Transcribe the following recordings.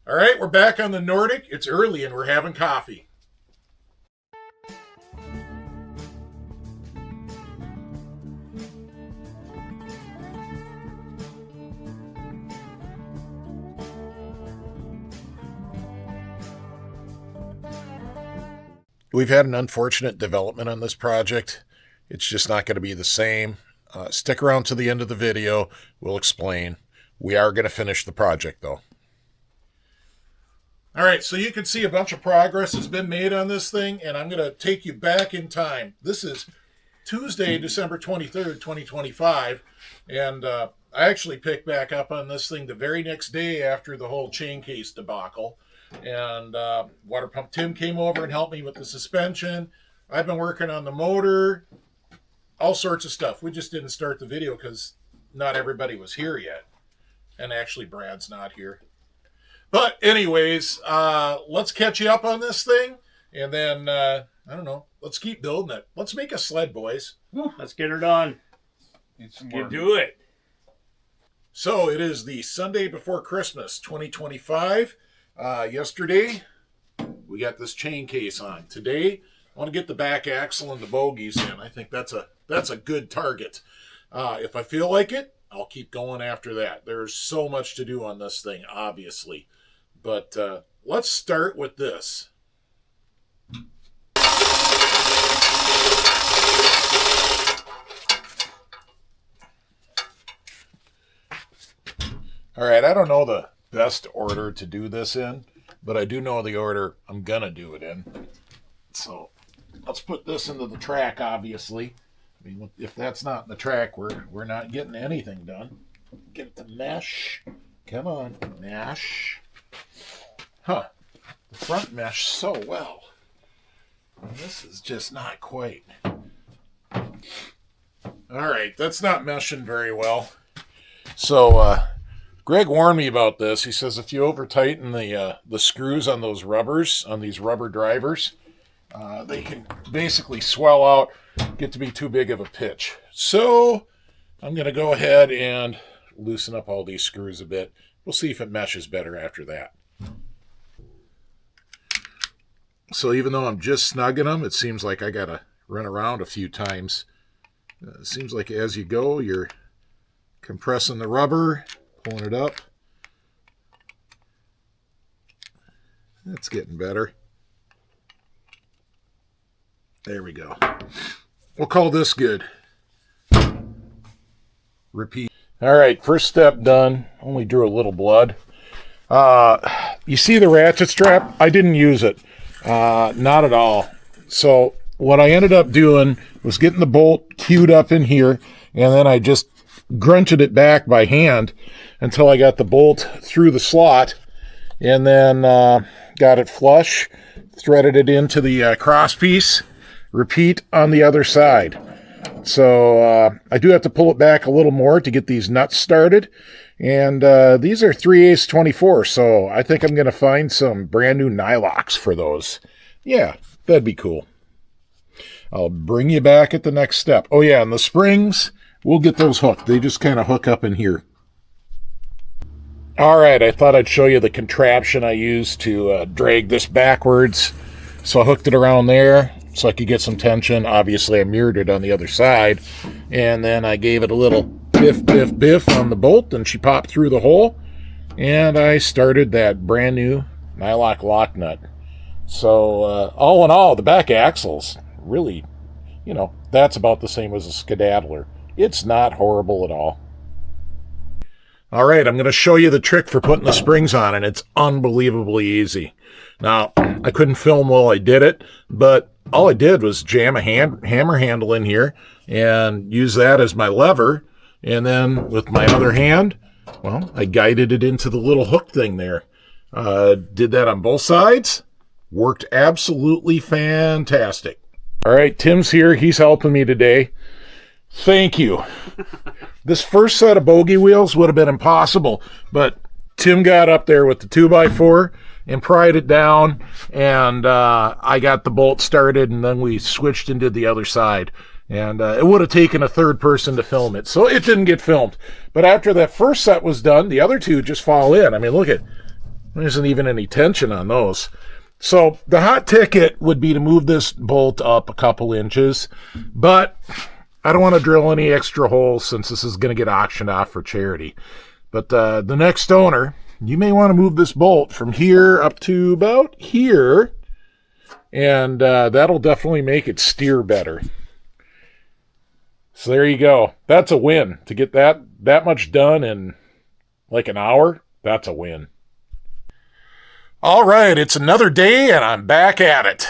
All right, we're back on the Nordic. It's early and we're having coffee. We've had an unfortunate development on this project. It's just not going to be the same. Stick around to the end of the video. We'll explain. We are going to finish the project, though. All right, so you can see a bunch of progress has been made on this thing, and I'm going to take you back in time. This is Tuesday, December 23rd, 2025, and I actually picked back up on this thing the very next day after the whole chain case debacle. And water pump Tim came over and helped me with the suspension. I've been working on the motor, all sorts of stuff. We just didn't start the video because not everybody was here yet. And actually, Brad's not here. But anyways, let's catch you up on this thing. And then, I don't know, let's keep building it. Let's make a sled, boys. Let's get her done. You do it. So it is the Sunday before Christmas, 2025. Yesterday, we got this chain case on. Today, I want to get the back axle and the bogies in. I think that's a good target. If I feel like it, I'll keep going after that. There's so much to do on this thing, obviously. But let's start with this. All right, I don't know the best order to do this in, but I do know the order I'm going to do it in. So let's put this into the track, obviously. I mean, if that's not in the track, we're not getting anything done. Get it to mesh. Come on, mesh. Huh. The front mesh so well. This is just not quite. All right, that's not meshing very well. So, Greg warned me about this. He says if you over tighten the screws on those rubbers, on these rubber drivers, they can basically swell out, get to be too big of a pitch. So I'm going to go ahead and loosen up all these screws a bit. We'll see if it meshes better after that. So even though I'm just snugging them, it seems like I got to run around a few times. It seems like as you go, you're compressing the rubber, pulling it up. That's getting better. There we go. We'll call this good. Repeat. All right, first step done. Only drew a little blood. You see the ratchet strap? I didn't use it. Not at all. So what I ended up doing was getting the bolt queued up in here, and then I just grunted it back by hand until I got the bolt through the slot, and then got it flush, threaded it into the cross piece. Repeat on the other side. So I do have to pull it back a little more to get these nuts started. And these are 3/8 24, so I think I'm going to find some brand new nylocks for those. Yeah, that'd be cool. I'll bring you back at the next step. Oh yeah, and the springs, we'll get those hooked. They just kind of hook up in here. All right, I thought I'd show you the contraption I used to drag this backwards. So I hooked it around there so I could get some tension. Obviously, I mirrored it on the other side. And then I gave it a little biff, biff, biff on the bolt, and she popped through the hole. And I started that brand new nylock lock nut. So all in all, the back axle's really, that's about the same as a skedaddler. It's not horrible at all. All right, I'm going to show you the trick for putting the springs on, and it's unbelievably easy. Now, I couldn't film while I did it, but all I did was jam a hammer handle in here and use that as my lever, and then with my other hand, well, I guided it into the little hook thing there. Did that on both sides. Worked absolutely fantastic. All right, Tim's here. He's helping me today. Thank you. This first set of bogey wheels would have been impossible, but Tim got up there with the 2x4 and pried it down, and I got the bolt started, and then we switched and did the other side. And it would have taken a third person to film it, so it didn't get filmed. But after that first set was done, the other two just fall in. I mean, look at There isn't even any tension on those. So the hot ticket would be to move this bolt up a couple inches, but I don't want to drill any extra holes since this is going to get auctioned off for charity. But the next owner, you may want to move this bolt from here up to about here, and that'll definitely make it steer better. So there you go. That's a win. To get that much done in like an hour, that's a win. All right, it's another day and I'm back at it.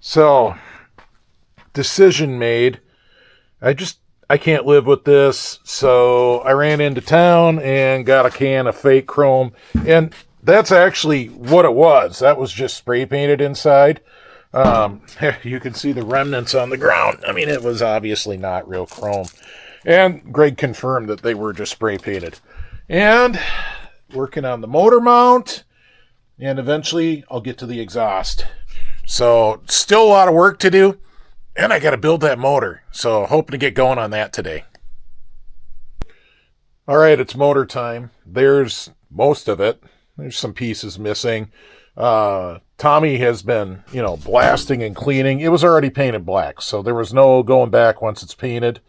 So, decision made. I can't live with this, so I ran into town and got a can of fake chrome, and that's actually what it was. That was just spray painted inside. You can see the remnants on the ground. I mean, it was obviously not real chrome. And Greg confirmed that they were just spray painted. And working on the motor mount, and eventually I'll get to the exhaust. So still a lot of work to do, and I got to build that motor. So hoping to get going on that today. All right, it's motor time. There's most of it. There's some pieces missing. Tommy has been, blasting and cleaning. It was already painted black, so there was no going back once it's painted.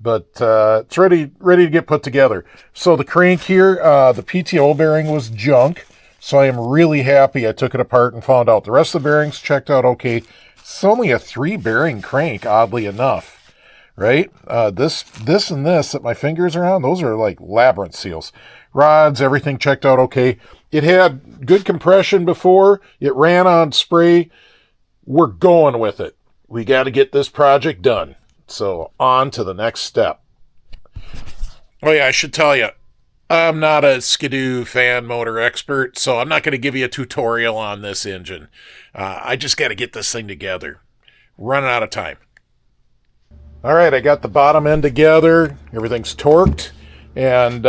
But it's ready to get put together. So the crank here, the PTO bearing was junk. So I am really happy I took it apart and found out the rest of the bearings checked out okay. It's only a 3-bearing crank, oddly enough, right? This and this that my fingers are on, those are like labyrinth seals. Rods, everything checked out okay. It had good compression before. It ran on spray. We're going with it. We got to get this project done. So on to the next step. Oh yeah, I should tell you, I'm not a Skidoo fan motor expert, so I'm not going to give you a tutorial on this engine. I just got to get this thing together. Running out of time. All right, I got the bottom end together. Everything's torqued. And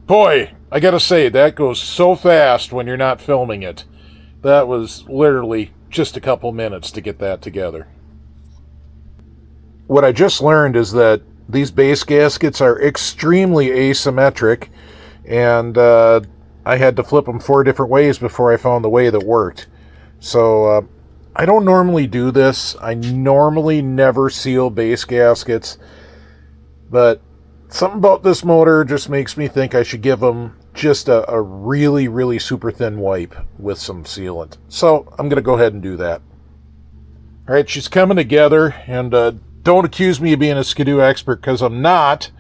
boy, I got to say, that goes so fast when you're not filming it. That was literally just a couple minutes to get that together. What I just learned is that these base gaskets are extremely asymmetric, and I had to flip them 4 different ways before I found the way that worked. So I don't normally do this. I normally never seal base gaskets, but something about this motor just makes me think I should give them just a really, really super thin wipe with some sealant. So I'm going to go ahead and do that. All right, she's coming together, and don't accuse me of being a Skidoo expert, because I'm not.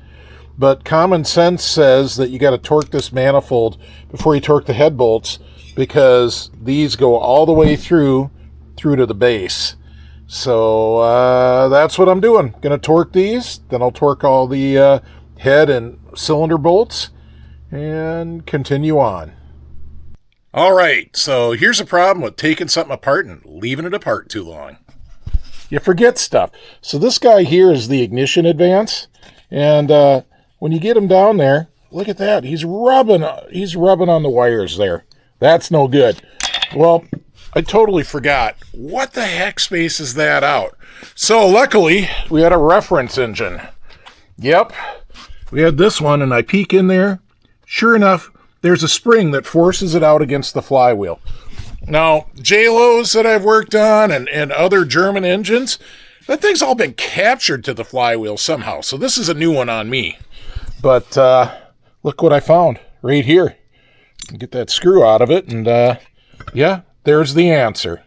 But common sense says that you got to torque this manifold before you torque the head bolts, because these go all the way through to the base. So that's what I'm doing. Going to torque these, then I'll torque all the head and cylinder bolts, and continue on. All right, so here's a problem with taking something apart and leaving it apart too long. You forget stuff. So this guy here is the ignition advance, and when you get him down there, look at that. He's rubbing on the wires there. That's no good. Well, I totally forgot. What the heck spaces that out? So luckily, we had a reference engine. Yep, we had this one, and I peek in there. Sure enough, there's a spring that forces it out against the flywheel. Now, J-Lo's that I've worked on and other German engines, that thing's all been captured to the flywheel somehow. So this is a new one on me. But look what I found right here. Get that screw out of it, and yeah, there's the answer.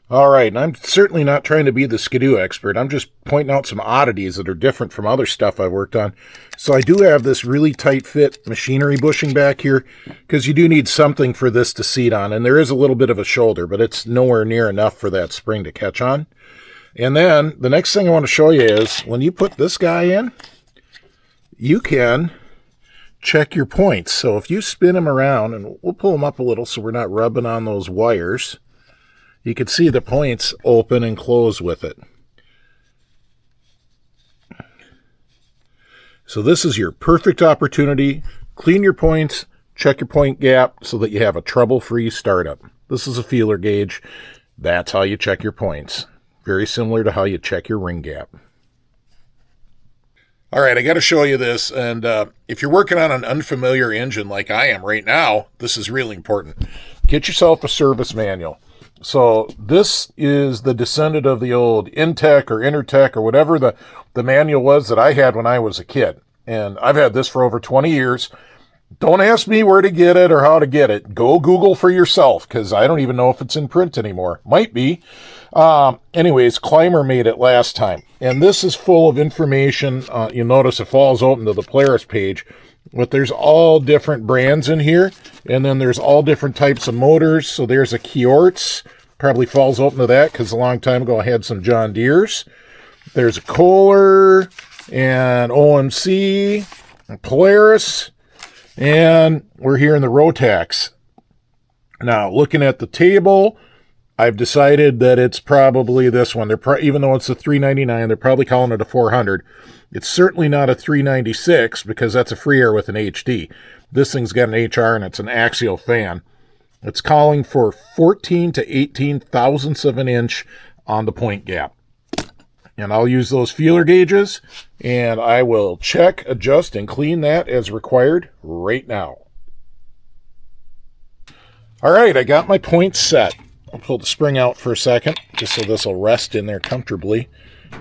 All right, and I'm certainly not trying to be the Skidoo expert. I'm just pointing out some oddities that are different from other stuff I've worked on. So I do have this really tight fit machinery bushing back here, because you do need something for this to seat on. And there is a little bit of a shoulder, but it's nowhere near enough for that spring to catch on. And then the next thing I want to show you is when you put this guy in, you can check your points. So if you spin him around, and we'll pull him up a little so we're not rubbing on those wires, you can see the points open and close with it. So this is your perfect opportunity. Clean your points, check your point gap so that you have a trouble-free startup. This is a feeler gauge. That's how you check your points. Very similar to how you check your ring gap. All right, I got to show you this, and if you're working on an unfamiliar engine like I am right now, this is really important. Get yourself a service manual. So this is the descendant of the old Intech or Intertech or whatever the manual was that I had when I was a kid. And I've had this for over 20 years. Don't ask me where to get it or how to get it. Go Google for yourself, because I don't even know if it's in print anymore. Might be. Anyways, Climber made it last time. And this is full of information. You'll notice it falls open to the Polaris page. But there's all different brands in here. And then there's all different types of motors. So there's a Kiortz. Probably falls open to that because a long time ago I had some John Deeres. There's a Kohler and OMC and Polaris. And we're here in the Rotax. Now, looking at the table, I've decided that it's probably this one. Even though it's a 399, they're probably calling it a 400. It's certainly not a 396 because that's a free air with an HD. This thing's got an HR and it's an axial fan. It's calling for 14 to 18 thousandths of an inch on the point gap. And I'll use those feeler gauges, and I will check, adjust, and clean that as required right now. All right, I got my points set. I'll pull the spring out for a second, just so this will rest in there comfortably.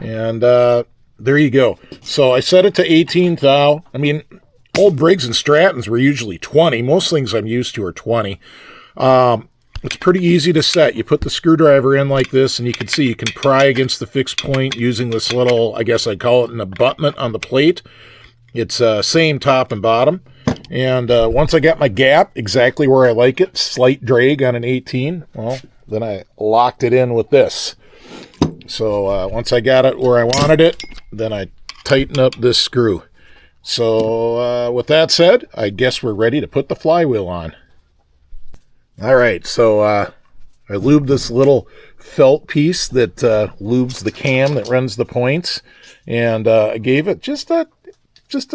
And there you go. So I set it to 18 thou. I mean, old Briggs and Strattons were usually 20. Most things I'm used to are 20. It's pretty easy to set. You put the screwdriver in like this, and you can see you can pry against the fixed point using this little, I guess I'd call it an abutment on the plate. It's same top and bottom. And once I got my gap exactly where I like it, slight drag on an 18, well, then I locked it in with this. So once I got it where I wanted it, then I tighten up this screw. So with that said, I guess we're ready to put the flywheel on. All right, so I lubed this little felt piece that lubes the cam that runs the points, and I gave it just a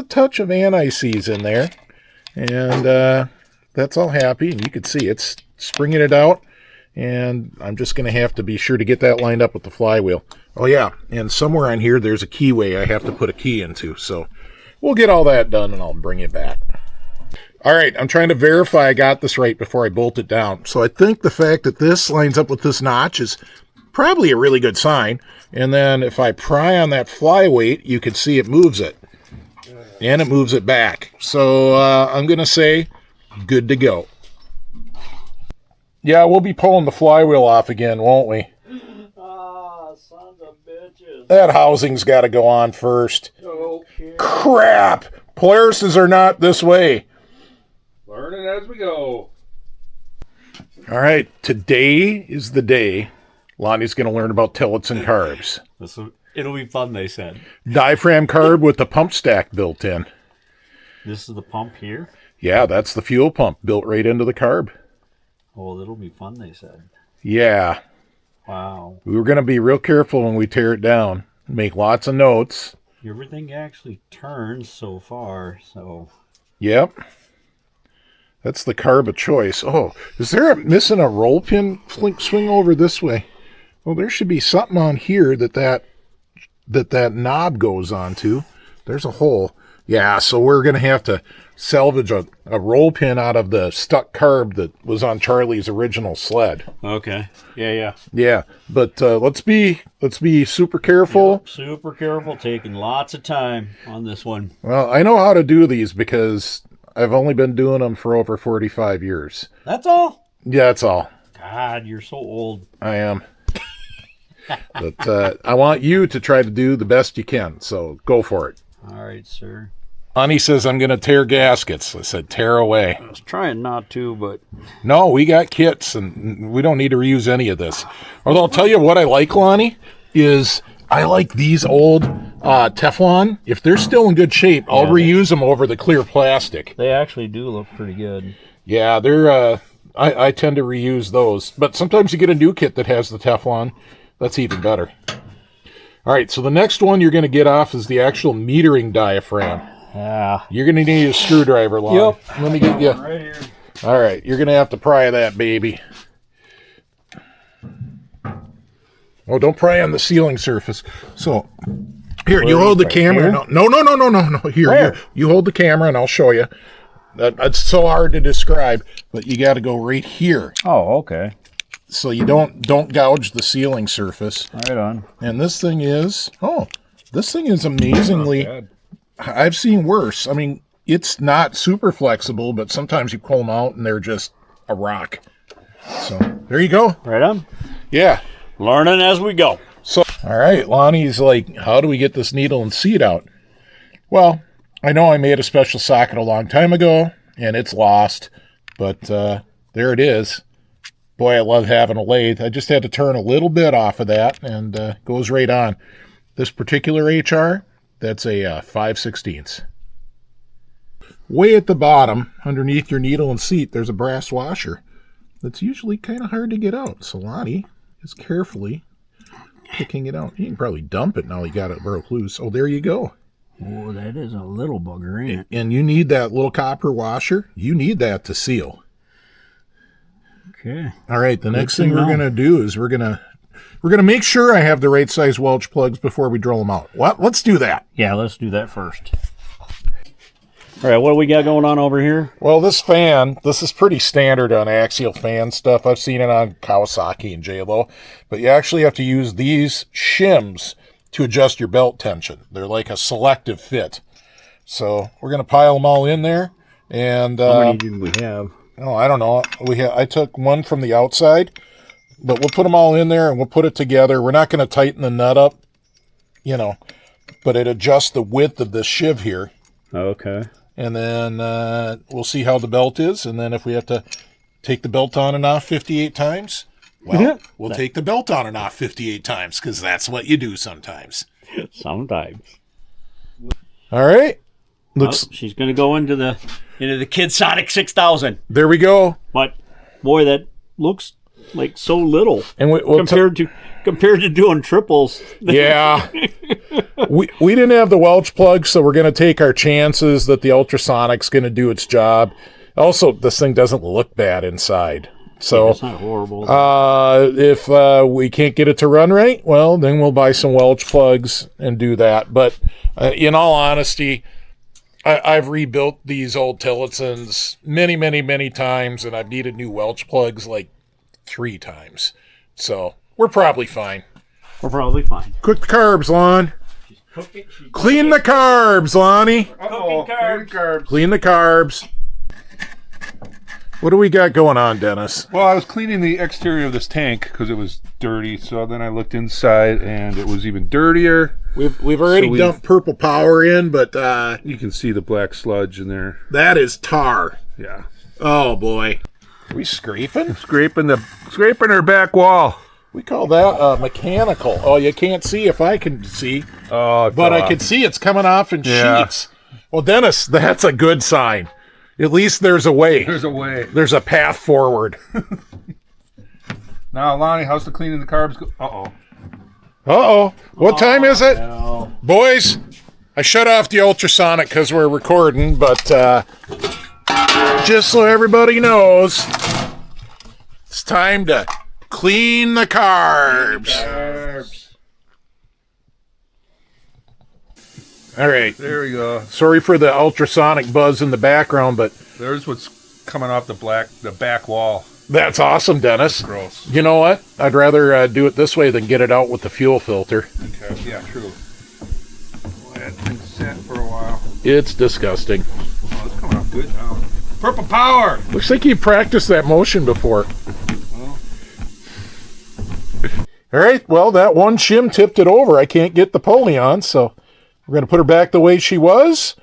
touch of anti-seize in there, and that's all happy. And you can see it's springing it out, and I'm just going to have to be sure to get that lined up with the flywheel. Oh yeah, and somewhere on here there's a keyway I have to put a key into, so we'll get all that done and I'll bring it back. All right, I'm trying to verify I got this right before I bolt it down. So I think the fact that this lines up with this notch is probably a really good sign. And then if I pry on that flyweight, you can see it moves it. And it moves it back. So I'm going to say good to go. Yeah, we'll be pulling the flywheel off again, won't we? Ah, sons of bitches. That housing's got to go on first. Okay. Crap! Polarises are not this way. Learning as we go. All right, today is the day Lonnie's going to learn about tillets and carbs. It'll be fun, they said. Diaphragm carb with the pump stack built in. This is the pump here? Yeah, that's the fuel pump built right into the carb. Oh, it'll be fun, they said. Yeah. Wow. We were going to be real careful when we tear it down. Make lots of notes. Everything actually turns so far, so... Yep. That's the carb of choice. Oh, is there missing a roll pin? Swing over this way. Well, there should be something on here that knob goes onto. There's a hole. Yeah, so we're going to have to salvage a roll pin out of the stuck carb that was on Charlie's original sled. Okay. Yeah. Yeah, but let's be super careful. Yep, super careful, taking lots of time on this one. Well, I know how to do these because I've only been doing them for over 45 years. That's all? Yeah, that's all. God, you're so old. I am. But I want you to try to do the best you can, so go for it. All right, sir. Honey says I'm going to tear gaskets. I said, tear away. I was trying not to, but... No, we got kits, and we don't need to reuse any of this. Although I'll tell you what I like, Lonnie, is I like these old Teflon. If they're still in good shape, I'll reuse them over the clear plastic. They actually do look pretty good. Yeah, they're... I tend to reuse those. But sometimes you get a new kit that has the Teflon. That's even better. All right, so the next one you're going to get off is the actual metering diaphragm. Yeah. You're going to need a screwdriver, Lon. Yep. Let me get you. Right here. All right, you're going to have to pry that baby. Oh, don't pry on the sealing surface. So Here, you hold the Right camera. here? No. Here, Where? you hold the camera and I'll show you. That's so hard to describe, but you got to go right here. Oh, okay. So you don't gouge the sealing surface. Right on. And this thing is amazingly, I've seen worse. I mean, it's not super flexible, but sometimes you pull them out and they're just a rock. So there you go. Right on. Yeah. Learning as we go. So, all right, Lonnie's like, how do we get this needle and seat out? Well, I know I made a special socket a long time ago, and it's lost, but there it is. Boy, I love having a lathe. I just had to turn a little bit off of that, and goes right on. This particular HR, that's a 5/16. Way at the bottom, underneath your needle and seat, there's a brass washer. That's usually kind of hard to get out. So Lonnie is carefully picking it out. You can probably dump it now you got it broke loose. Oh, there you go. Oh, that is a little bugger, ain't it? And you need that little copper washer. You need that to seal. Okay. All right, the next thing we're going to do is we're going to make sure I have the right size Welch plugs before we drill them out. What? Let's do that. Yeah, let's do that first. All right, what do we got going on over here? Well, this is pretty standard on axial fan stuff. I've seen it on Kawasaki and JLo, but you actually have to use these shims to adjust your belt tension. They're like a selective fit. So we're going to pile them all in there. And How many did we have? oh, I don't know. I took one from the outside, but we'll put them all in there and we'll put it together. We're not going to tighten the nut up, but it adjusts the width of this shiv here. Okay. And then we'll see how the belt is. And then if we have to take the belt on and off 58 times, well, we'll take the belt on and off 58 times because that's what you do sometimes. Sometimes. All right. Looks. She's going to go into the Kidsonic 6000. There we go. But boy, that looks like so little And we'll compared to doing triples. Yeah. we didn't have the Welch plug, so we're going to take our chances that the Ultrasonic's going to do its job. Also, this thing doesn't look bad inside. So it's not horrible. if we can't get it to run right, well, then we'll buy some Welch plugs and do that. But in all honesty, I've rebuilt these old Tillotsons many, many, many times, and I've needed new Welch plugs like 3 times. So we're probably fine. We're probably fine. Cook the carbs, Lon. Clean the carbs, Lonnie. Uh-oh. Carbs. Clean the carbs. What do we got going on, Dennis? Well, I was cleaning the exterior of this tank because it was dirty. So then I looked inside, and it was even dirtier. We've already dumped purple power in, but You can see the black sludge in there. that is tar. Yeah. Oh boy. Are we scraping? Scraping her back wall. We call that mechanical. Oh, you can't see if I can see, Oh, but I can see it's coming off in sheets. Well, Dennis, that's a good sign. At least there's a way. There's a way. There's a path forward. Now, Lonnie, how's the cleaning the carbs go? Uh-oh. Uh-oh. What time is it? No. Boys, I shut off the ultrasonic because we're recording, but just so everybody knows, it's time to clean the carbs. All right. There we go. Sorry for the ultrasonic buzz in the background, but There's what's coming off the back wall. that's awesome, Dennis. Gross. You know what? I'd rather do it this way than get it out with the fuel filter. Okay. Yeah, true. That thing sat for a while. It's disgusting. Oh, it's coming off good now. Purple power! Looks like you practiced that motion before. All right, well, that one shim tipped it over. I can't get the pulley on, so we're going to put her back the way she was,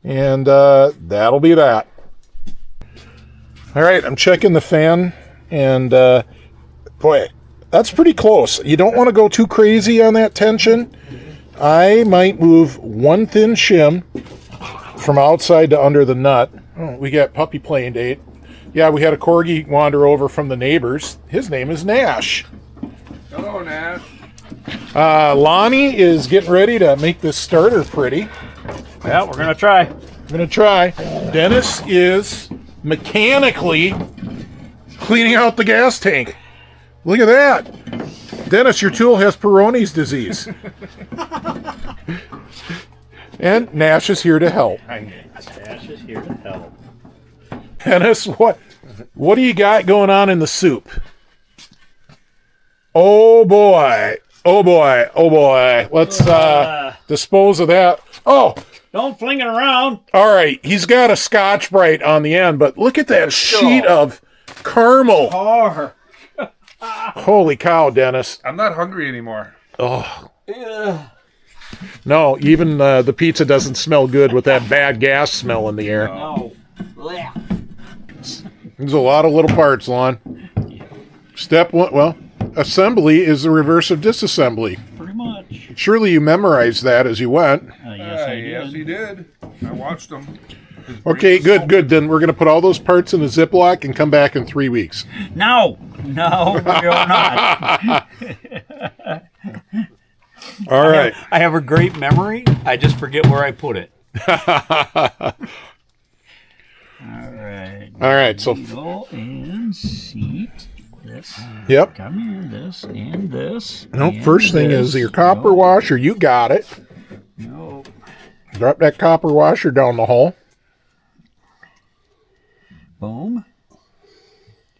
and that'll be that. All right, I'm checking the fan, and boy, that's pretty close. You don't want to go too crazy on that tension. I might move one thin shim from outside to under the nut. Oh, we got puppy playing date. Yeah, we had a corgi wander over from the neighbors. His name is Nash. Hello, Nash. Lonnie is getting ready to make this starter pretty. Yeah, we're going to try. I'm going to try. Dennis is mechanically cleaning out the gas tank. Look at that. Dennis, your tool has Peyronie's disease. And Nash is here to help. Nash is here to help. Dennis, what do you got going on in the soup? Oh boy. Oh boy. Oh boy. Let's dispose of that. Oh, don't fling it around. all right. He's got a Scotch Brite on the end, but look at that sheet of caramel. Oh. Holy cow, Dennis. I'm not hungry anymore. Oh. No, even the pizza doesn't smell good with that bad gas smell in the air. No. There's a lot of little parts, Lon. Step one, well, assembly is the reverse of disassembly. Pretty much. Surely you memorized that as you went. Yes, I did. Yes, he did. I watched him. Okay, good. Then we're going to put all those parts in a Ziploc and come back in 3 weeks. No, we're not. All right. I have a great memory. I just forget where I put it. All right. So Needle and seat. This. Yep. Come here. This and this. Nope. And First thing is your copper washer. You got it. Nope. Drop that copper washer down the hole. Boom.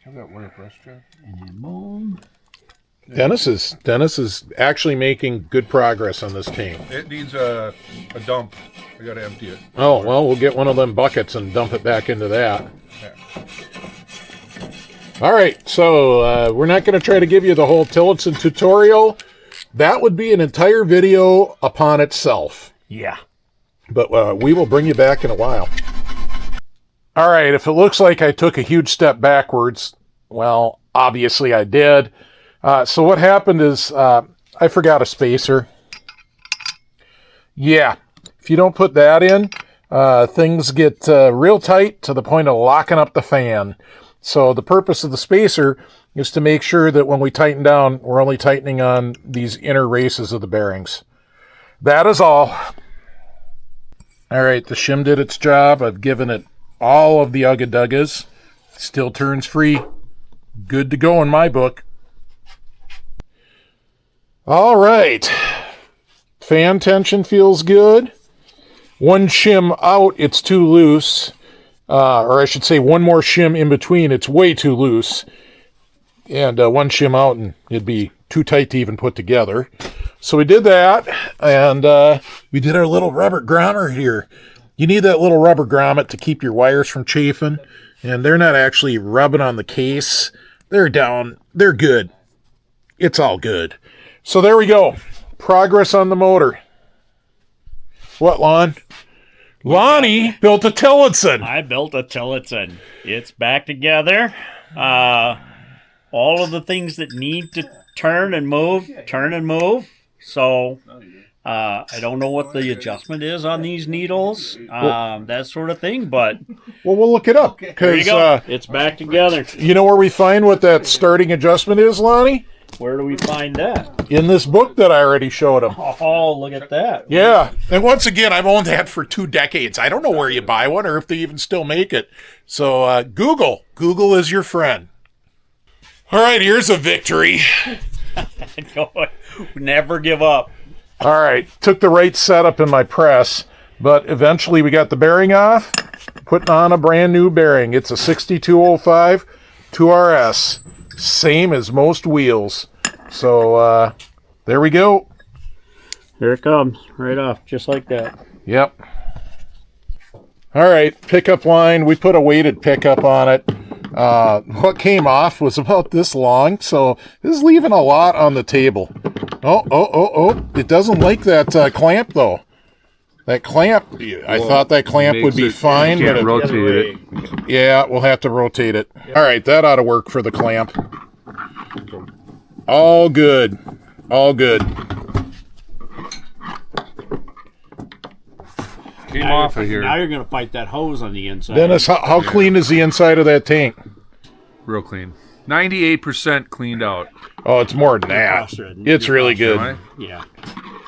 Have that wire brush, Jeff? And then boom. Dennis is actually making good progress on this tank. It needs a dump. I got to empty it. Oh, well, we'll get one of them buckets and dump it back into that. Yeah. All right, so we're not going to try to give you the whole Tillotson tutorial. That would be an entire video upon itself. Yeah. But we will bring you back in a while. All right, if it looks like I took a huge step backwards, well, obviously I did. So what happened is I forgot a spacer. Yeah, if you don't put that in, things get real tight to the point of locking up the fan. So the purpose of the spacer is to make sure that when we tighten down, we're only tightening on these inner races of the bearings. That is all. All right, the shim did its job. I've given it all of the Ugga Duggas. Still turns free. Good to go in my book. All right. Fan tension feels good. One shim out, it's too loose. Or I should say one more shim in between, it's way too loose. And one shim out and it'd be too tight to even put together. So we did that, and we did our little rubber grommet here. You need that little rubber grommet to keep your wires from chafing, and they're not actually rubbing on the case. They're down. They're good. It's all good. So there we go. Progress on the motor. What, Lon? Lonnie built a Tillotson. I built a Tillotson. It's back together. All of the things that need to turn and move. So I don't know what the adjustment is on these needles, that sort of thing, but Well, we'll look it up. there you go. It's back together. You know where we find what that starting adjustment is, Lonnie? Where do we find that? In this book that I already showed him. Oh, look at that. Yeah. And once again, I've owned that for 2 decades. I don't know where you buy one or if they even still make it. So Google. Google is your friend. All right, here's a victory. Never give up. All right. Took the right setup in my press, but eventually we got the bearing off, putting on a brand new bearing. It's a 6205 2RS. Same as most wheels. So there we go. Here it comes, right off, just like that. Yep. All right, pickup line. We put a weighted pickup on it. What came off was about this long, so this is leaving a lot on the table. Oh. It doesn't like that clamp, though. That clamp, I thought that clamp would be fine, but rotate it. Yeah, we'll have to rotate it. All right, that ought to work for the clamp. All good. All good. Came off of here. Now you're going to fight that hose on the inside. Dennis, how clean is the inside of that tank? Real clean. 98% cleaned out. Oh, it's more than that. It's really good. Right? Yeah.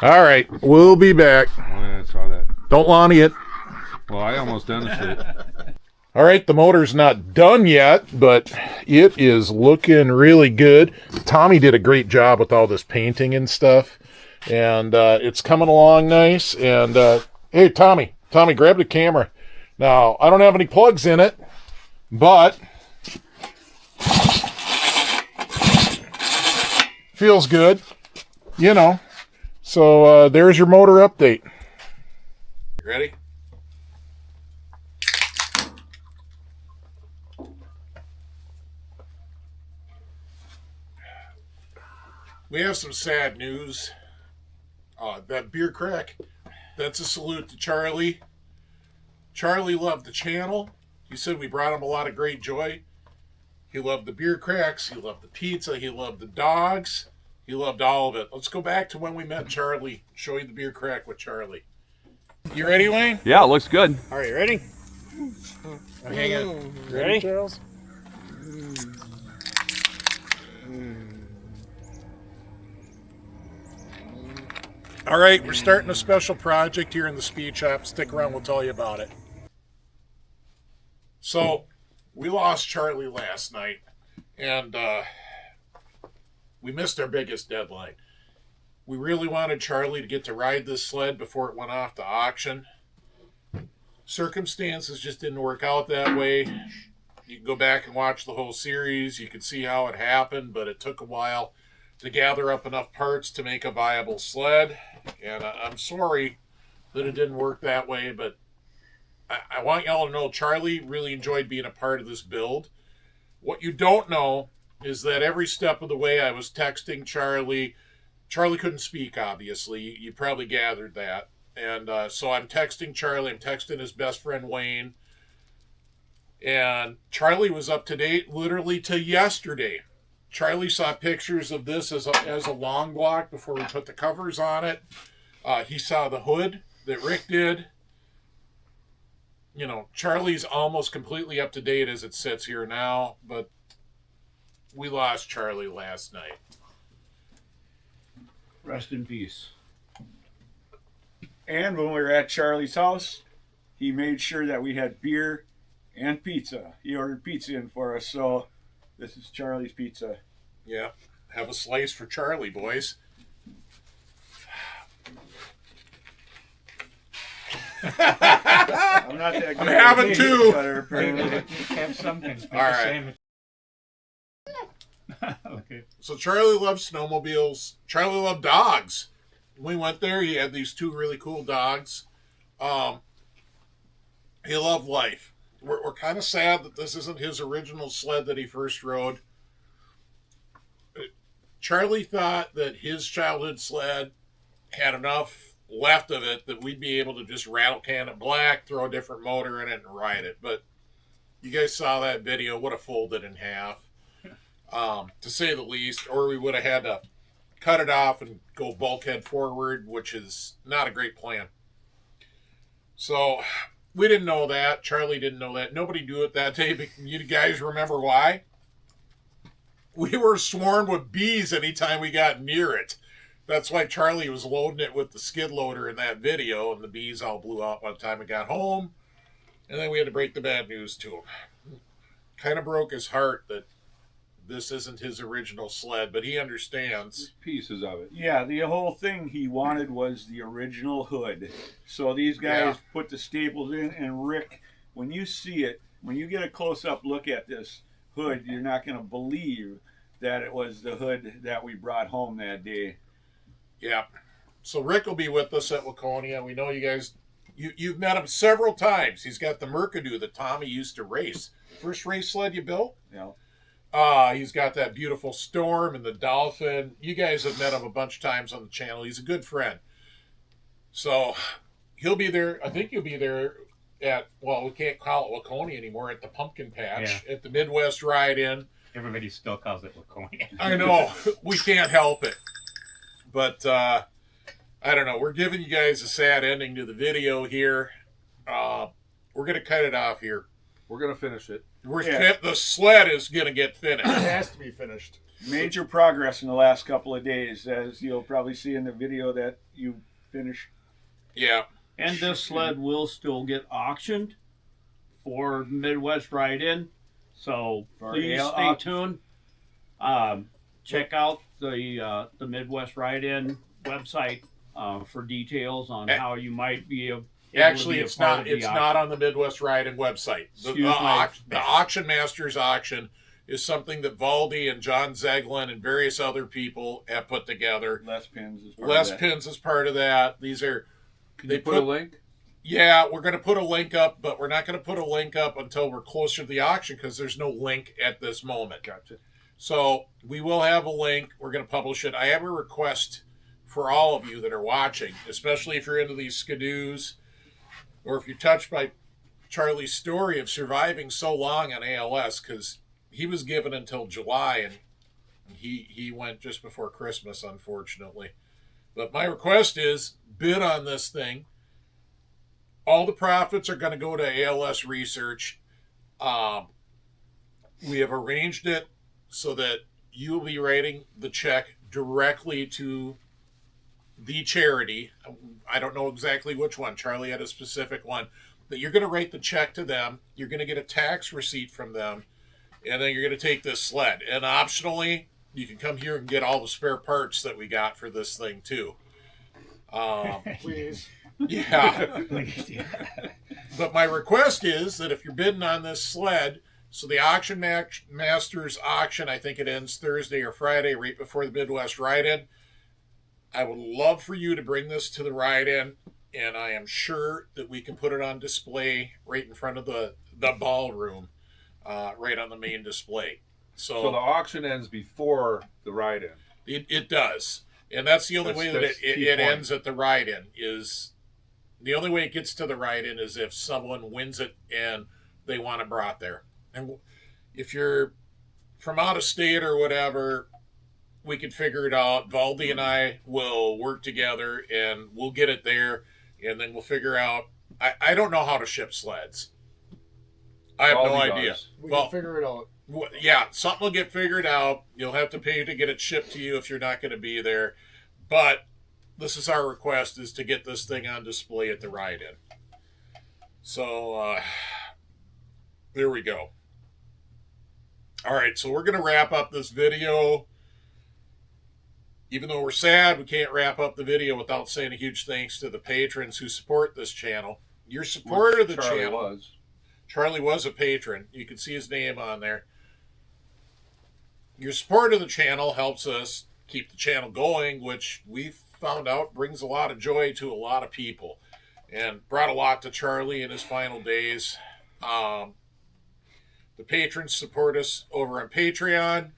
All right, we'll be back. Oh, yeah, I saw that. Don't Lonnie it. Well, I almost done it. All right, the motor's not done yet, but it is looking really good. Tommy did a great job with all this painting and stuff. And it's coming along nice. And hey, Tommy, grab the camera. Now, I don't have any plugs in it, but feels good, you know. So there's your motor update. You ready? We have some sad news. That beer crack, that's a salute to Charlie. Charlie loved the channel. He said we brought him a lot of great joy. He loved the beer cracks. He loved the pizza. He loved the dogs. He loved all of it. Let's go back to when we met Charlie. Show you the beer crack with Charlie. You ready, Wayne? Yeah, it looks good. All right, ready? Hang on. Ready? Charles? All right, we're starting a special project here in the speed shop. Stick around, we'll tell you about it. So, we lost Charlie last night, and we missed our biggest deadline. We really wanted Charlie to get to ride this sled before it went off to auction. Circumstances just didn't work out that way. You can go back and watch the whole series. You can see how it happened, but it took a while to gather up enough parts to make a viable sled. And I'm sorry that it didn't work that way, but I want y'all to know Charlie really enjoyed being a part of this build. What you don't know is that every step of the way I was texting Charlie. Charlie couldn't speak, obviously. You probably gathered that. And so I'm texting Charlie. I'm texting his best friend, Wayne. And Charlie was up to date literally to yesterday. Charlie saw pictures of this as a long block before we put the covers on it. He saw the hood that Rick did. You know, Charlie's almost completely up to date as it sits here now, but we lost Charlie last night. Rest in peace. And when we were at Charlie's house, he made sure that we had beer and pizza. He ordered pizza in for us, so this is Charlie's pizza. Yeah, have a slice for Charlie, boys. I'm not that good. I'm having two. Have something. All right. Okay. So Charlie loves snowmobiles. Charlie loved dogs. When we went there, he had these two really cool dogs. He loved life. We're kind of sad that this isn't his original sled that he first rode. Charlie thought that his childhood sled had enough left of it that we'd be able to just rattle can it black, throw a different motor in it, and ride it. But you guys saw that video. Would have folded in half, to say the least, or we would have had to cut it off and go bulkhead forward, which is not a great plan. So we didn't know that. Charlie didn't know that. Nobody knew it that day. But you guys remember why? We were swarmed with bees anytime we got near it. That's why Charlie was loading it with the skid loader in that video, and the bees all blew out by the time it got home. And then we had to break the bad news to him. Kind of broke his heart that this isn't his original sled, but he understands. Pieces of it. Yeah, the whole thing he wanted was the original hood. So these guys put the staples in, and Rick, when you see it, when you get a close-up look at this hood, you're not going to believe that it was the hood that we brought home that day. Yeah. So Rick will be with us at Waconia. We know you guys, you've met him several times. He's got the Mercadoo that Tommy used to race. First race sled you built? Yeah. He's got that beautiful Storm and the Dolphin. You guys have met him a bunch of times on the channel. He's a good friend. So he'll be there. I think he'll be there at, well, we can't call it Waconia anymore, at the Pumpkin Patch, at the Midwest Ride-In. Everybody still calls it Waconia. I know. We can't help it. But I don't know. We're giving you guys a sad ending to the video here. We're going to cut it off here. We're going to finish it. The sled is going to get finished. It has to be finished. Major progress in the last couple of days, as you'll probably see in the video that you finished. Yeah. And this sled will still get auctioned for Midwest Ride-In. So please stay tuned. Check out the Midwest Ride-In website for details on how you might be able Actually, to be it's a part not. of the It's auction. not on the Midwest Riding website. The Auction Masters auction is something that Valdi and John Zeglin and various other people have put together. Les Pins is part Les of that. Pins is part of that. These are. Can you put a link? Yeah, we're going to put a link up, but we're not going to put a link up until we're closer to the auction because there's no link at this moment. Gotcha. So we will have a link. We're going to publish it. I have a request for all of you that are watching, especially if you're into these skidoos or if you're touched by Charlie's story of surviving so long on ALS, because he was given until July and he went just before Christmas, unfortunately. But my request is bid on this thing. All the profits are going to go to ALS research. We have arranged it so that you will be writing the check directly to the charity. I don't know exactly which one. Charlie had a specific one. But you're going to write the check to them. You're going to get a tax receipt from them. And then you're going to take this sled. And optionally, you can come here and get all the spare parts that we got for this thing, too. Please. Yeah. But my request is that if you're bidding on this sled, so the Auction Masters auction, I think it ends Thursday or Friday, right before the Midwest Ride-In. I would love for you to bring this to the Ride-In, and I am sure that we can put it on display right in front of the ballroom, right on the main display. So the auction ends before the ride-in. It does. And that's the only way that it ends at the Ride-In. Is the only way it gets to the Ride-In is if someone wins it and they want it brought there. And if you're from out of state or whatever, we can figure it out. Valdi and I will work together and we'll get it there, and then we'll figure out. I don't know how to ship sleds. I have no idea. We can figure it out. Yeah, something will get figured out. You'll have to pay to get it shipped to you if you're not going to be there. But this is our request, is to get this thing on display at the Ride-In. So, there we go. All right, so we're going to wrap up this video. Even though we're sad, we can't wrap up the video without saying a huge thanks to the patrons who support this channel. Your support of the channel. Charlie was a patron. You can see his name on there. Your support of the channel helps us keep the channel going, which we've found out brings a lot of joy to a lot of people and brought a lot to Charlie in his final days. The patrons support us over on Patreon,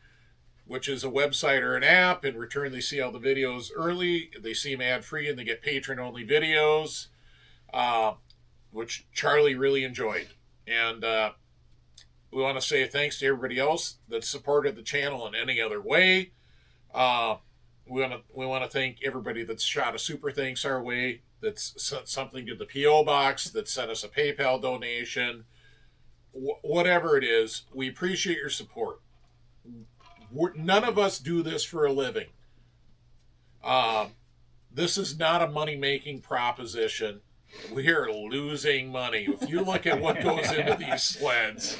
which is a website or an app. In return, they see all the videos early. They see them ad-free, and they get patron-only videos, which Charlie really enjoyed. And we want to say thanks to everybody else that supported the channel in any other way. We want to thank everybody that's shot a super thanks our way, that's sent something to the P.O. box, that sent us a PayPal donation. Whatever it is, we appreciate your support. None of us do this for a living. This is not a money-making proposition. We are losing money. If you look at what goes into these sleds,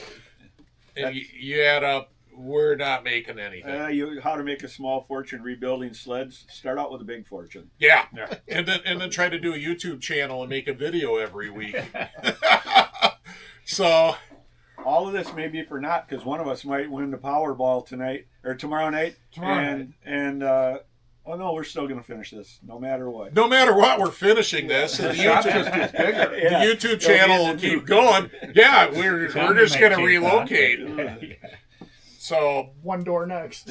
and you add up, we're not making anything. How to make a small fortune rebuilding sleds? Start out with a big fortune. Yeah. And then try to do a YouTube channel and make a video every week. So all of this may be for naught, because one of us might win the Powerball tonight or tomorrow night. Oh no, we're still going to finish this, no matter what. No matter what, we're finishing this. The shop just gets bigger. The YouTube channel will keep going. Yeah, we're just going to relocate. So one door next.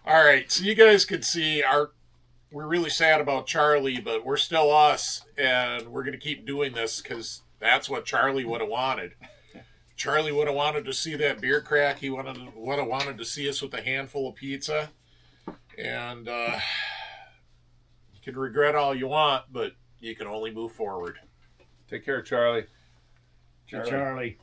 All right, so you guys can see we're really sad about Charlie, but we're still us, and we're going to keep doing this because that's what Charlie would have wanted. Charlie would have wanted to see that beer crack. He would have wanted to see us with a handful of pizza. And you can regret all you want, but you can only move forward. Take care, Charlie. Charlie.